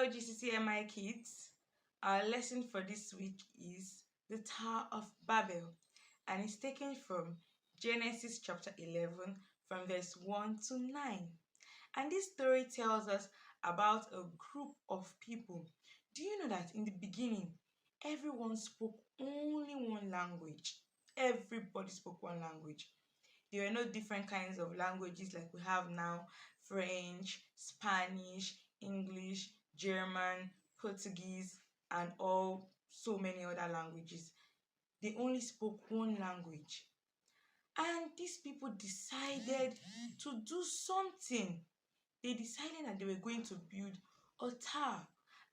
Hello, GCCMI kids. Our lesson for this week is the Tower of Babel, and it's taken from Genesis chapter 11, from verse 1 to 9. And this story tells us about a group of people. Do you know that in the beginning, everyone spoke only one language? Everybody spoke one language. There were no different kinds of languages like we have now: French, Spanish, English, German, Portuguese, and all so many other languages. They only spoke one language. And these people decided to do something. They decided that they were going to build a tower.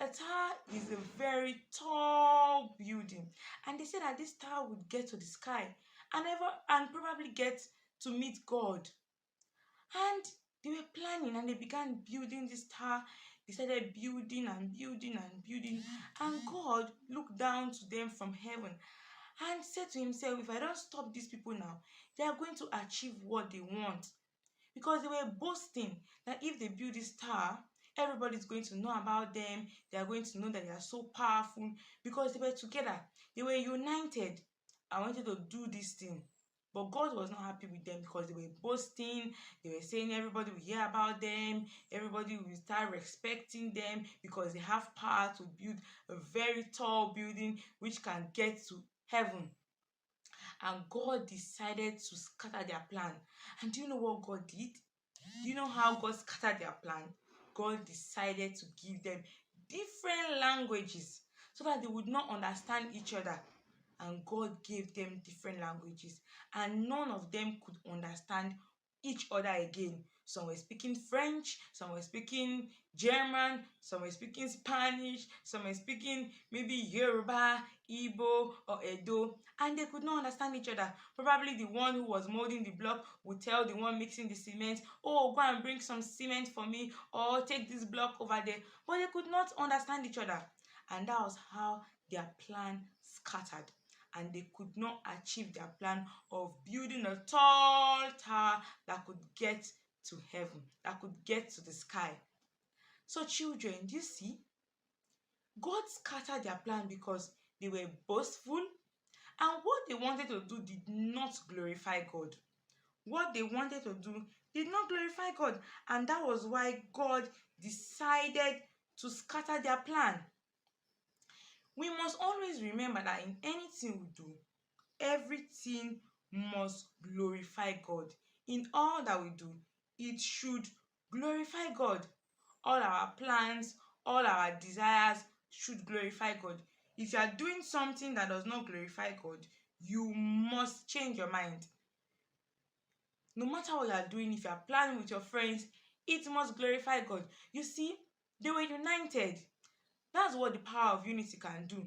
A tower is a very tall building, and they said that this tower would get to the sky and probably get to meet God. And they were planning and they began building this tower. They started building and building and building, and God looked down to them from heaven and said to himself, if I don't stop these people now, they are going to achieve what they want. Because they were boasting that if they build this tower, everybody's going to know about them. They are going to know that they are so powerful because they were together. They were united and wanted to do this thing. But God was not happy with them because they were boasting. They were saying everybody will hear about them. Everybody will start respecting them because they have power to build a very tall building which can get to heaven. And God decided to scatter their plan. And do you know what God did? Do you know how God scattered their plan? God decided to give them different languages so that they would not understand each other. And God gave them different languages, and none of them could understand each other again. Some were speaking French, some were speaking German, some were speaking Spanish, some were speaking maybe Yoruba, Igbo, or Edo, and they could not understand each other. Probably the one who was molding the block would tell the one mixing the cement, oh, go and bring some cement for me, or take this block over there. But they could not understand each other. And that was how their plan scattered, and they could not achieve their plan of building a tall tower that could get to heaven, that could get to the sky. So children, do you see? God scattered their plan because they were boastful, and what they wanted to do did not glorify God. What they wanted to do did not glorify God, and that was why God decided to scatter their plan. We must always remember that in anything we do, everything must glorify God. In all that we do, it should glorify God. All our plans, all our desires should glorify God. If you are doing something that does not glorify God, you must change your mind. No matter what you are doing, if you are planning with your friends, it must glorify God. You see, they were united. That's what the power of unity can do.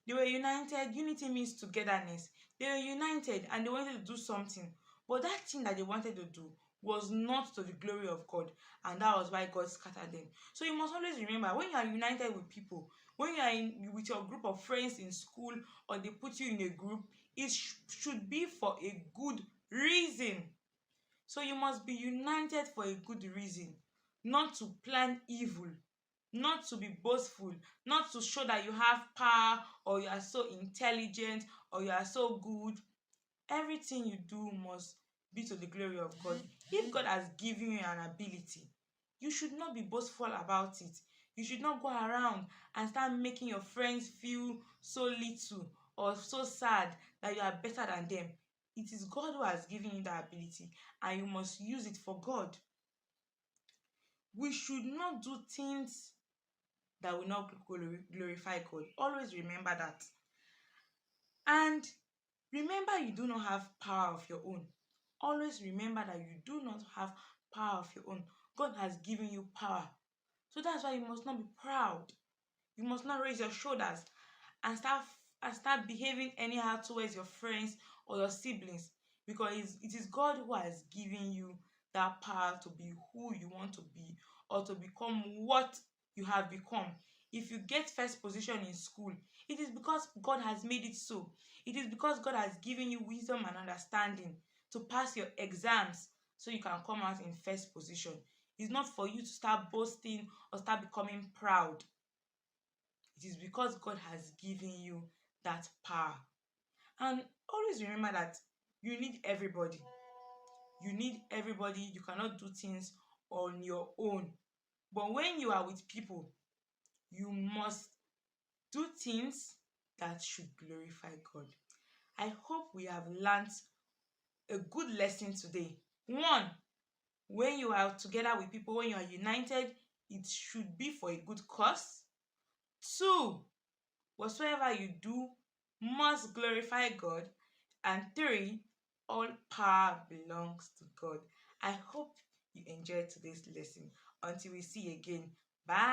They were united. Unity means togetherness. They were united and they wanted to do something. But that thing that they wanted to do was not to the glory of God. And that was why God scattered them. So you must always remember, when you are united with people, when you are with your group of friends in school, or they put you in a group, it should be for a good reason. So you must be united for a good reason, not to plan evil, not to be boastful, not to show that you have power or you are so intelligent or you are so good. Everything you do must be to the glory of God. If God has given you an ability, you should not be boastful about it. You should not go around and start making your friends feel so little or so sad that you are better than them. It is God who has given you that ability, and you must use it for God. We should not do things that will not glorify God. Always remember that. And remember, you do not have power of your own. Always remember that you do not have power of your own. God has given you power. So that's why you must not be proud. You must not raise your shoulders and start behaving anyhow towards your friends or your siblings, because it is God who has given you that power to be who you want to be, or to become what you have become. If you get first position in school, it is because God has made it so. It is because God has given you wisdom and understanding to pass your exams so you can come out in first position. It's not for you to start boasting or start becoming proud. It is because God has given you that power. And always remember that you need everybody. You need everybody. You cannot do things on your own. But when you are with people, you must do things that should glorify God. I hope we have learned a good lesson today. One, when you are together with people, when you are united, it should be for a good cause. Two, whatsoever you do must glorify God. And three, all power belongs to God. I hope you enjoyed today's lesson. Until we see again, bye.